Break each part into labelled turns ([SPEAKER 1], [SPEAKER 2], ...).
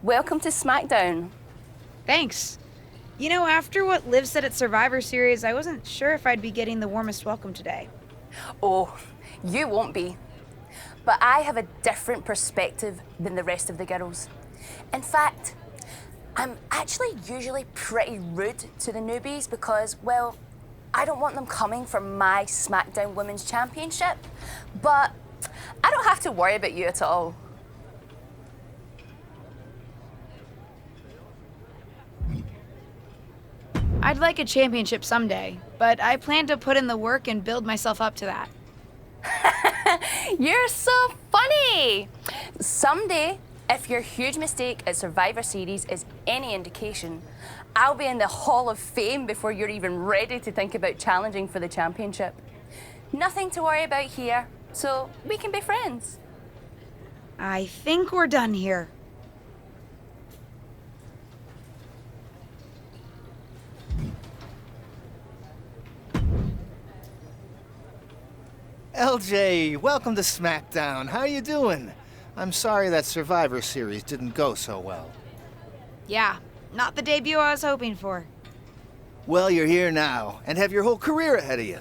[SPEAKER 1] Welcome to SmackDown.
[SPEAKER 2] Thanks. You know, after what Liv said at Survivor Series, I wasn't sure if I'd be getting the warmest welcome today.
[SPEAKER 1] Oh, you won't be. But I have a different perspective than the rest of the girls. In fact, I'm actually usually pretty rude to the newbies because, well, I don't want them coming for my SmackDown Women's Championship. But I don't have to worry about you at all.
[SPEAKER 2] I'd like a championship someday, but I plan to put in the work and build myself up to that.
[SPEAKER 1] You're so funny! Someday, if your huge mistake at Survivor Series is any indication, I'll be in the Hall of Fame before you're even ready to think about challenging for the championship. Nothing to worry about here, so we can be friends.
[SPEAKER 2] I think we're done here.
[SPEAKER 3] LJ, welcome to SmackDown. How you doing? I'm sorry that Survivor Series didn't go so well.
[SPEAKER 2] Yeah, not the debut I was hoping for.
[SPEAKER 3] Well, you're here now, and have your whole career ahead of you.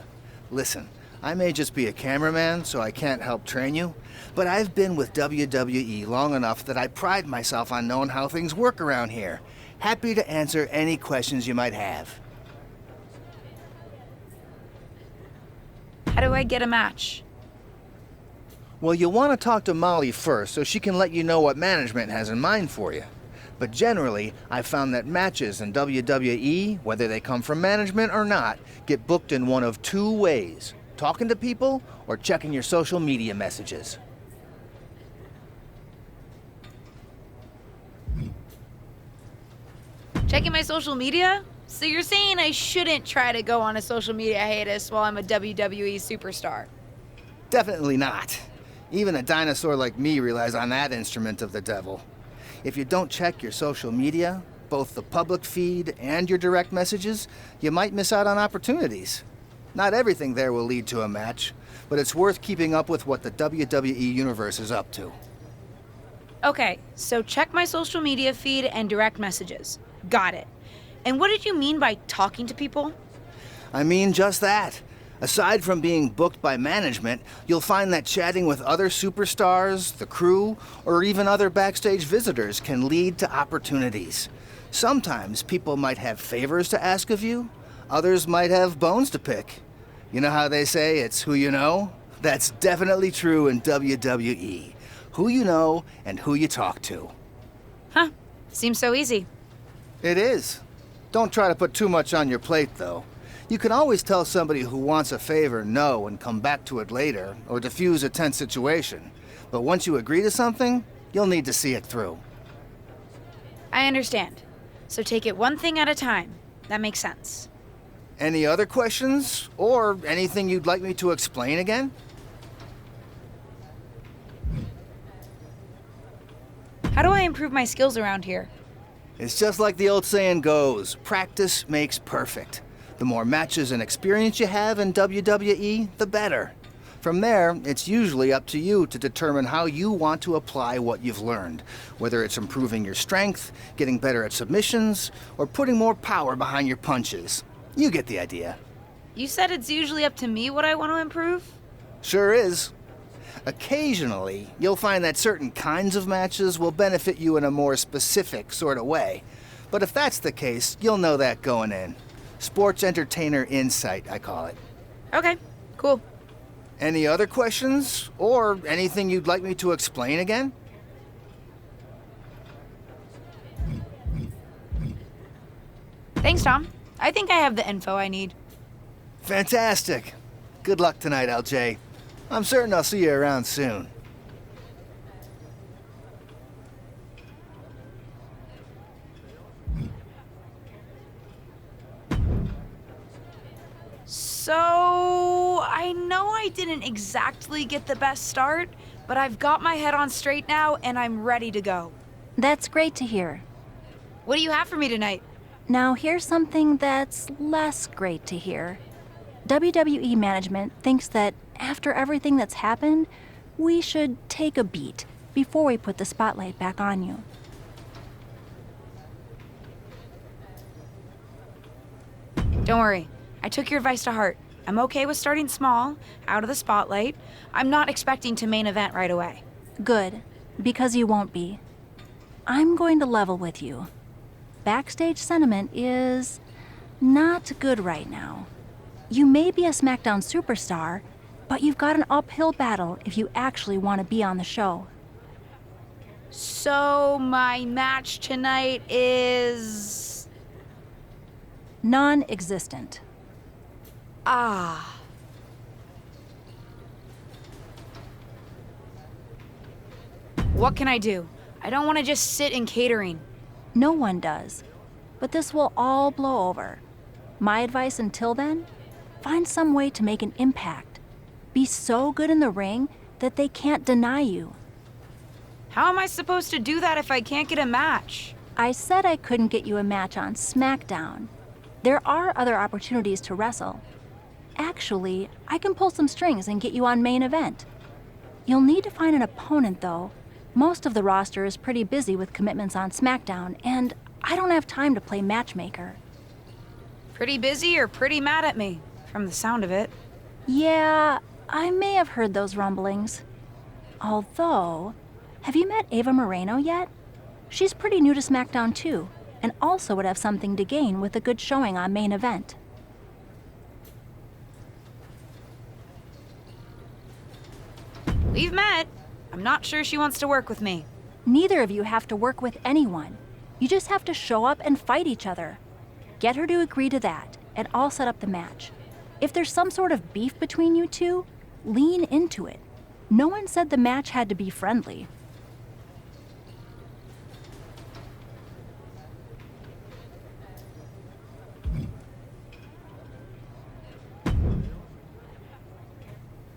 [SPEAKER 3] Listen, I may just be a cameraman, so I can't help train you, but I've been with WWE long enough that I pride myself on knowing how things work around here. Happy to answer any questions you might have.
[SPEAKER 2] How do I get a match?
[SPEAKER 3] Well, you'll want to talk to Molly first so she can let you know what management has in mind for you. But generally, I've found that matches in WWE, whether they come from management or not, get booked in one of two ways: talking to people or checking your social media messages.
[SPEAKER 2] Checking my social media? So you're saying I shouldn't try to go on a social media hiatus while I'm a WWE superstar?
[SPEAKER 3] Definitely not. Even a dinosaur like me relies on that instrument of the devil. If you don't check your social media, both the public feed and your direct messages, you might miss out on opportunities. Not everything there will lead to a match, but it's worth keeping up with what the WWE Universe is up to.
[SPEAKER 2] Okay, so check my social media feed and direct messages. Got it. And what did you mean by talking to people?
[SPEAKER 3] I mean just that. Aside from being booked by management, you'll find that chatting with other superstars, the crew, or even other backstage visitors can lead to opportunities. Sometimes people might have favors to ask of you, others might have bones to pick. You know how they say it's who you know? That's definitely true in WWE. Who you know and who you talk to.
[SPEAKER 2] Huh, seems so easy.
[SPEAKER 3] It is. Don't try to put too much on your plate, though. You can always tell somebody who wants a favor no and come back to it later, or diffuse a tense situation. But once you agree to something, you'll need to see it through.
[SPEAKER 2] I understand. So take it one thing at a time. That makes sense.
[SPEAKER 3] Any other questions? Or anything you'd like me to explain again?
[SPEAKER 2] How do I improve my skills around here?
[SPEAKER 3] It's just like the old saying goes, practice makes perfect. The more matches and experience you have in WWE, the better. From there, it's usually up to you to determine how you want to apply what you've learned, whether it's improving your strength, getting better at submissions, or putting more power behind your punches. You get the idea.
[SPEAKER 2] You said it's usually up to me what I want to improve?
[SPEAKER 3] Sure is. Occasionally, you'll find that certain kinds of matches will benefit you in a more specific sort of way. But if that's the case, you'll know that going in. Sports entertainer insight, I call it.
[SPEAKER 2] Okay, cool.
[SPEAKER 3] Any other questions? Or anything you'd like me to explain again?
[SPEAKER 2] Thanks, Tom. I think I have the info I need.
[SPEAKER 3] Fantastic. Good luck tonight, LJ. I'm certain I'll see you around soon.
[SPEAKER 2] So, I know I didn't exactly get the best start, but I've got my head on straight now and I'm ready to go.
[SPEAKER 4] That's great to hear.
[SPEAKER 2] What do you have for me tonight?
[SPEAKER 4] Now here's something that's less great to hear. WWE management thinks that after everything that's happened, we should take a beat before we put the spotlight back on you.
[SPEAKER 2] Don't worry. I took your advice to heart. I'm okay with starting small, out of the spotlight. I'm not expecting to main event right away.
[SPEAKER 4] Good, because you won't be. I'm going to level with you. Backstage sentiment is not good right now. You may be a SmackDown superstar, but you've got an uphill battle if you actually want to be on the show.
[SPEAKER 2] So, my match tonight is...
[SPEAKER 4] Non-existent.
[SPEAKER 2] Ah. What can I do? I don't want to just sit in catering.
[SPEAKER 4] No one does. But this will all blow over. My advice until then? Find some way to make an impact. Be so good in the ring that they can't deny you.
[SPEAKER 2] How am I supposed to do that if I can't get a match?
[SPEAKER 4] I said I couldn't get you a match on SmackDown. There are other opportunities to wrestle. Actually, I can pull some strings and get you on main event. You'll need to find an opponent, though. Most of the roster is pretty busy with commitments on SmackDown, and I don't have time to play matchmaker.
[SPEAKER 2] Pretty busy or pretty mad at me, from the sound of it.
[SPEAKER 4] Yeah, I may have heard those rumblings. Although, have you met Ava Moreno yet? She's pretty new to SmackDown too, and also would have something to gain with a good showing on main event.
[SPEAKER 2] We've met. I'm not sure she wants to work with me.
[SPEAKER 4] Neither of you have to work with anyone. You just have to show up and fight each other. Get her to agree to that, and I'll set up the match. If there's some sort of beef between you two, lean into it. No one said the match had to be friendly.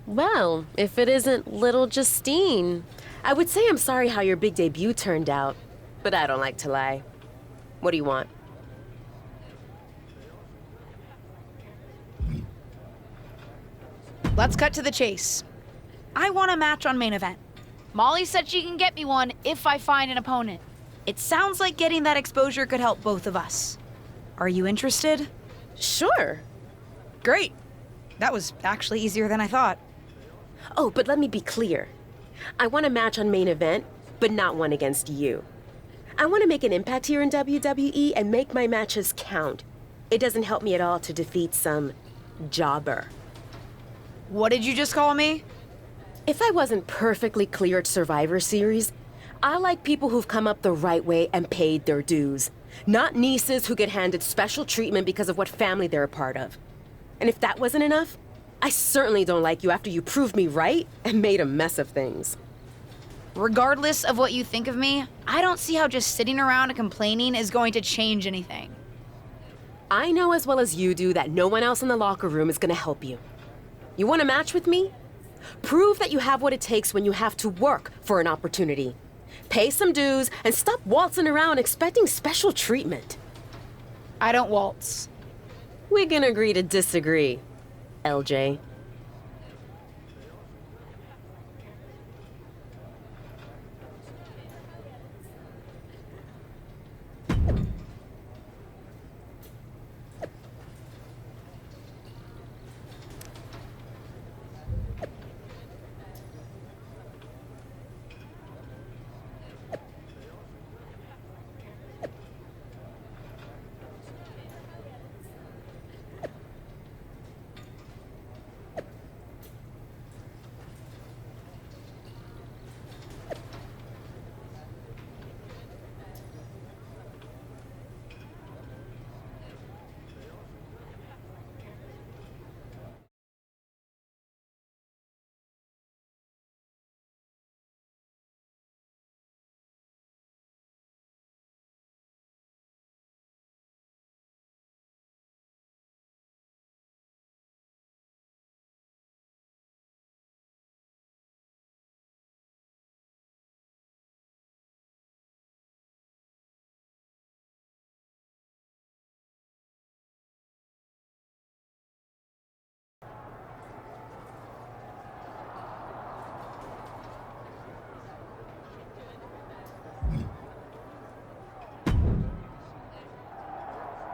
[SPEAKER 5] Well, if it isn't little Justine, I would say I'm sorry how your big debut turned out, but I don't like to lie. What do you want?
[SPEAKER 2] Let's cut to the chase. I want a match on main event. Molly said she can get me one if I find an opponent. It sounds like getting that exposure could help both of us. Are you interested?
[SPEAKER 5] Sure.
[SPEAKER 2] Great. That was actually easier than I thought.
[SPEAKER 5] Oh, but let me be clear. I want a match on main event, but not one against you. I want to make an impact here in WWE and make my matches count. It doesn't help me at all to defeat some jobber.
[SPEAKER 2] What did you just call me?
[SPEAKER 5] If I wasn't perfectly clear at Survivor Series, I like people who've come up the right way and paid their dues. Not nieces who get handed special treatment because of what family they're a part of. And if that wasn't enough, I certainly don't like you after you proved me right and made a mess of things.
[SPEAKER 2] Regardless of what you think of me, I don't see how just sitting around and complaining is going to change anything.
[SPEAKER 5] I know as well as you do that no one else in the locker room is gonna help you. You want a match with me? Prove that you have what it takes when you have to work for an opportunity. Pay some dues and stop waltzing around expecting special treatment.
[SPEAKER 2] I don't waltz.
[SPEAKER 5] We can agree to disagree, LJ.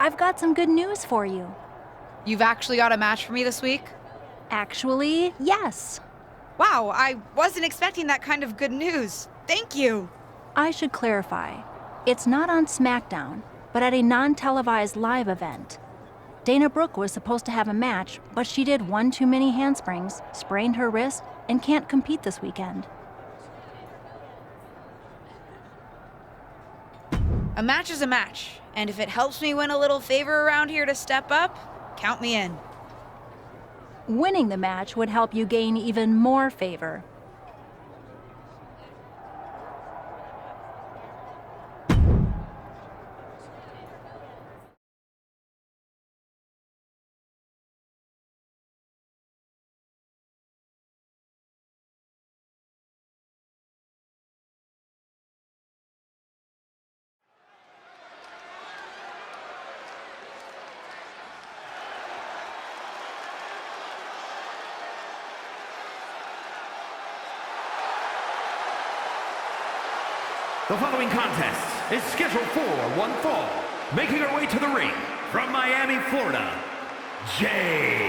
[SPEAKER 4] I've got some good news for you.
[SPEAKER 2] You've actually got a match for me this week?
[SPEAKER 4] Actually, yes.
[SPEAKER 2] Wow, I wasn't expecting that kind of good news. Thank you.
[SPEAKER 4] I should clarify. It's not on SmackDown, but at a non-televised live event. Dana Brooke was supposed to have a match, but she did one too many handsprings, sprained her wrist, and can't compete this weekend.
[SPEAKER 2] A match is a match, and if it helps me win a little favor around here to step up, count me in.
[SPEAKER 4] Winning the match would help you gain even more favor.
[SPEAKER 6] The following contest is scheduled for one fall. Making her way to the ring from Miami, Florida, Jay.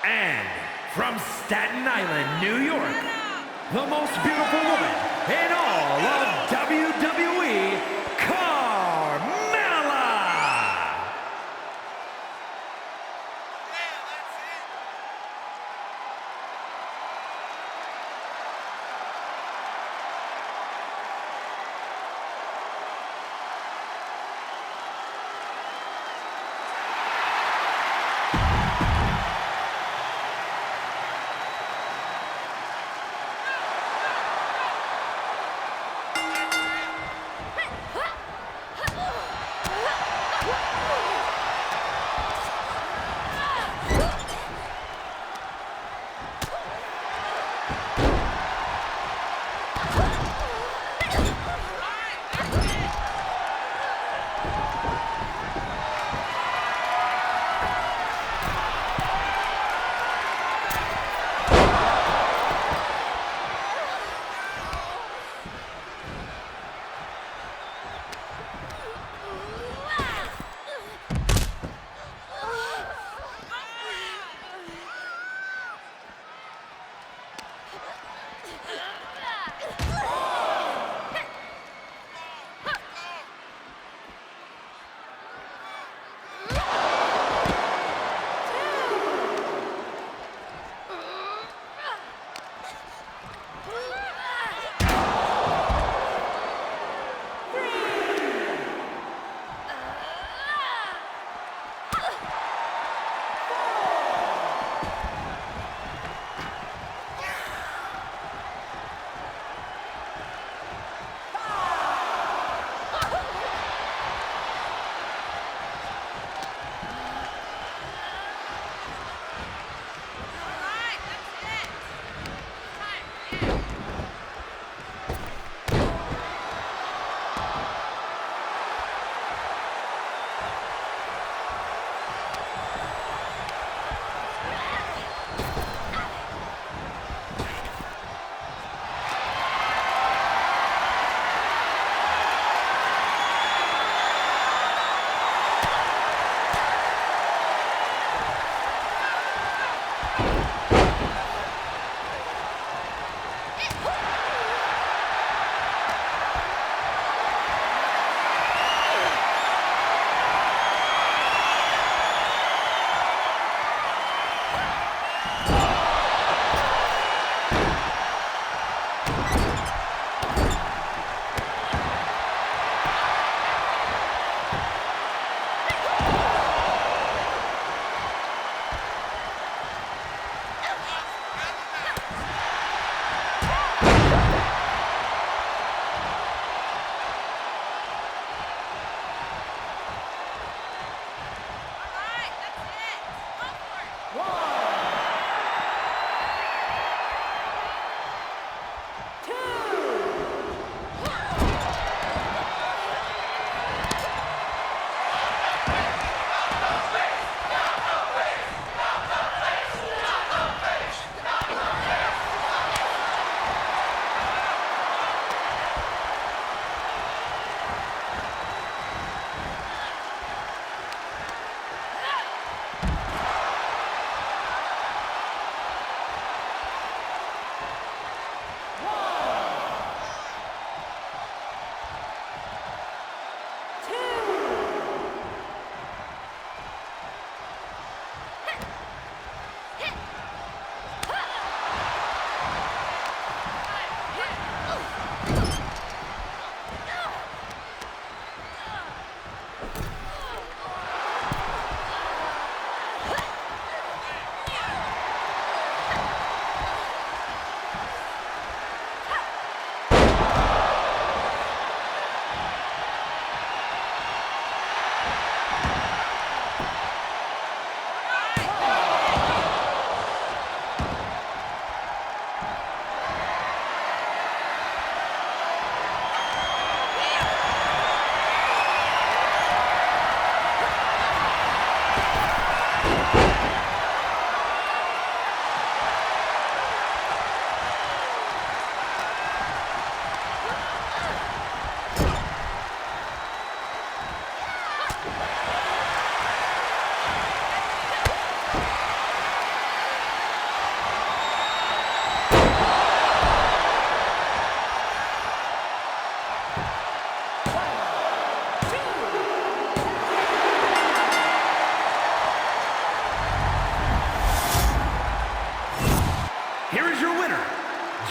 [SPEAKER 6] And from Staten Island, New York, the most beautiful woman in all of WWE, Carmella!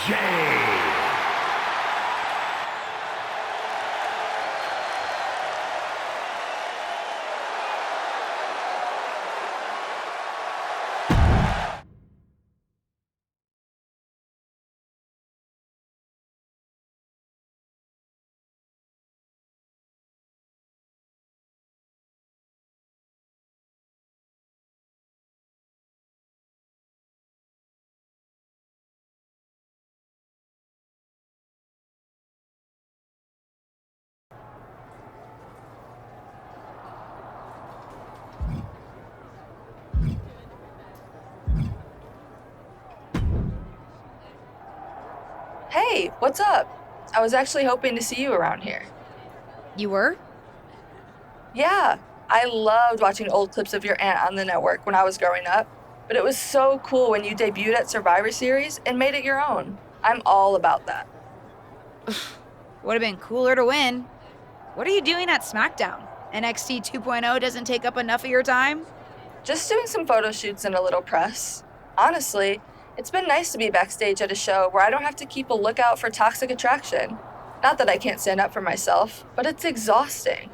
[SPEAKER 6] Jay.
[SPEAKER 7] Hey, what's up? I was actually hoping to see you around here.
[SPEAKER 2] You were?
[SPEAKER 7] Yeah, I loved watching old clips of your aunt on the network when I was growing up, but it was so cool when you debuted at Survivor Series and made it your own. I'm all about that.
[SPEAKER 2] Would have been cooler to win. What are you doing at SmackDown? NXT 2.0 doesn't take up enough of your time?
[SPEAKER 7] Just doing some photo shoots and a little press. Honestly, it's been nice to be backstage at a show where I don't have to keep a lookout for toxic attraction. Not that I can't stand up for myself, but it's exhausting.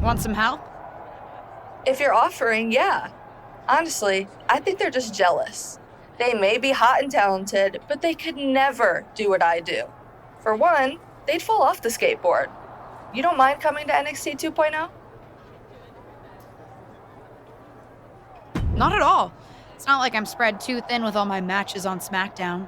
[SPEAKER 2] Want some help?
[SPEAKER 7] If you're offering, yeah. Honestly, I think they're just jealous. They may be hot and talented, but they could never do what I do. For one, they'd fall off the skateboard. You don't mind coming to NXT 2.0?
[SPEAKER 2] Not at all. It's not like I'm spread too thin with all my matches on SmackDown.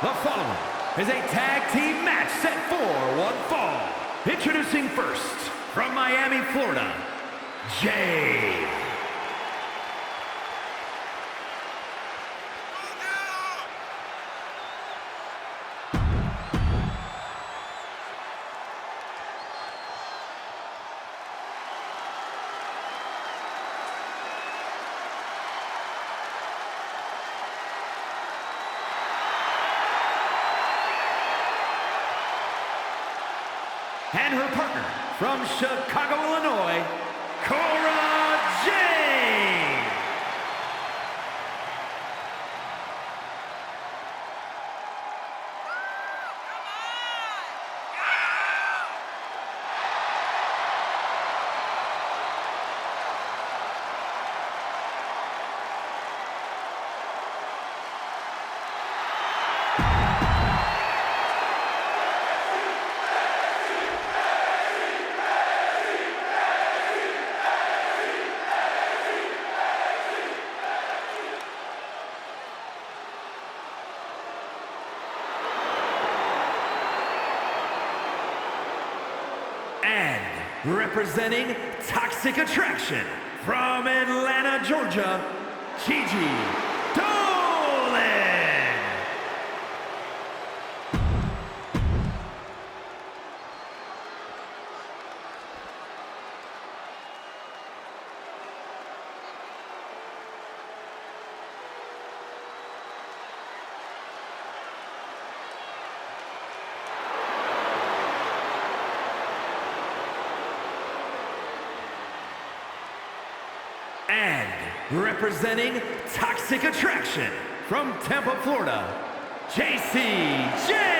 [SPEAKER 6] The following is a tag team match set for one fall. Introducing first, from Miami, Florida, Jay. And her partner from Chicago, Illinois, Cora Jade. And representing Toxic Attraction from Atlanta, Georgia, Gigi Dolan. And representing Toxic Attraction from Tampa, Florida, JC Jane.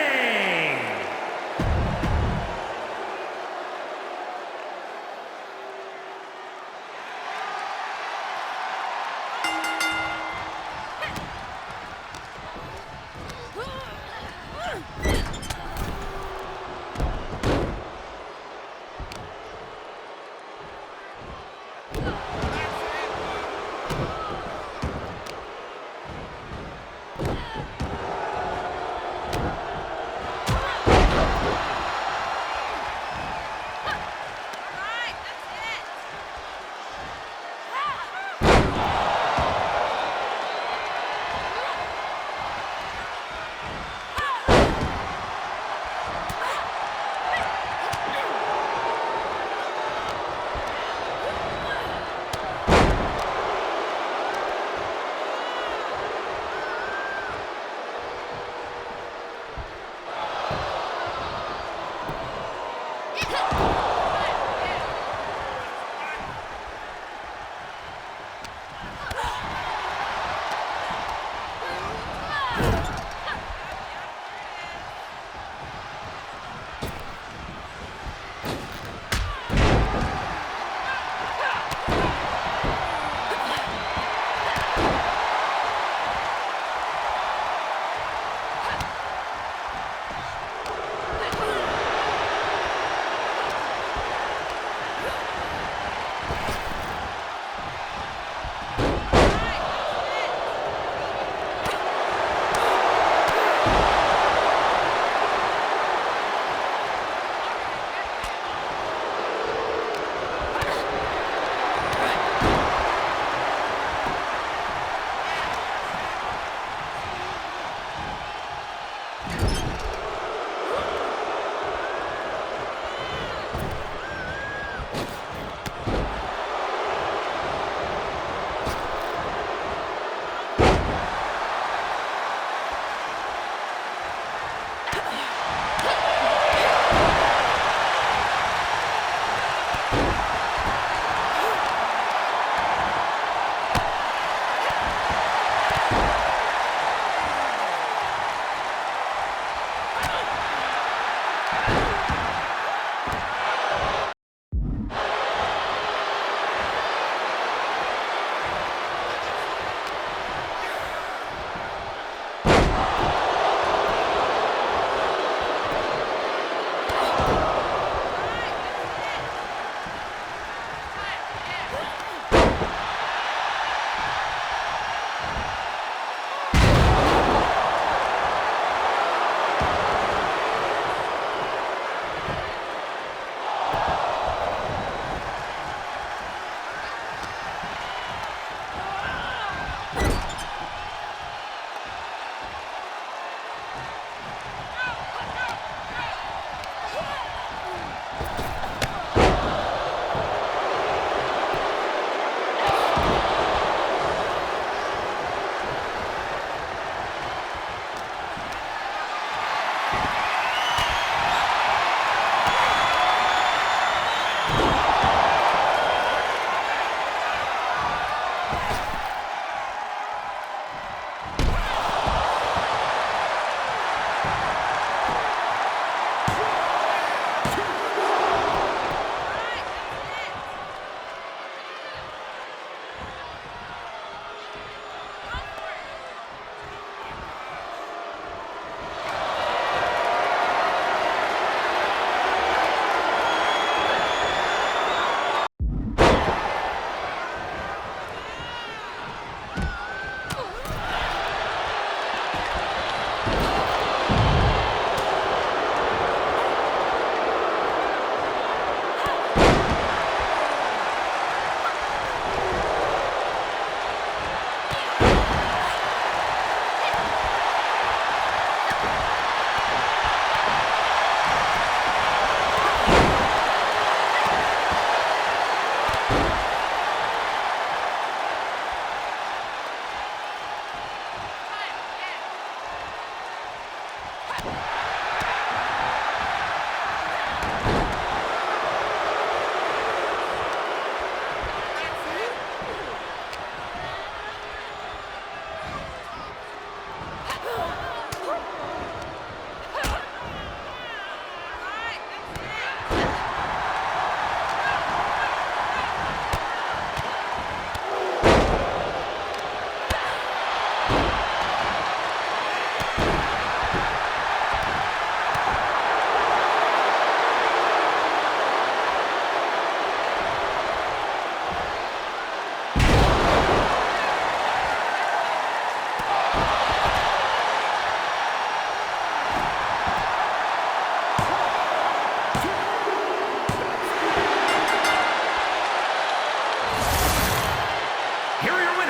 [SPEAKER 6] Here are your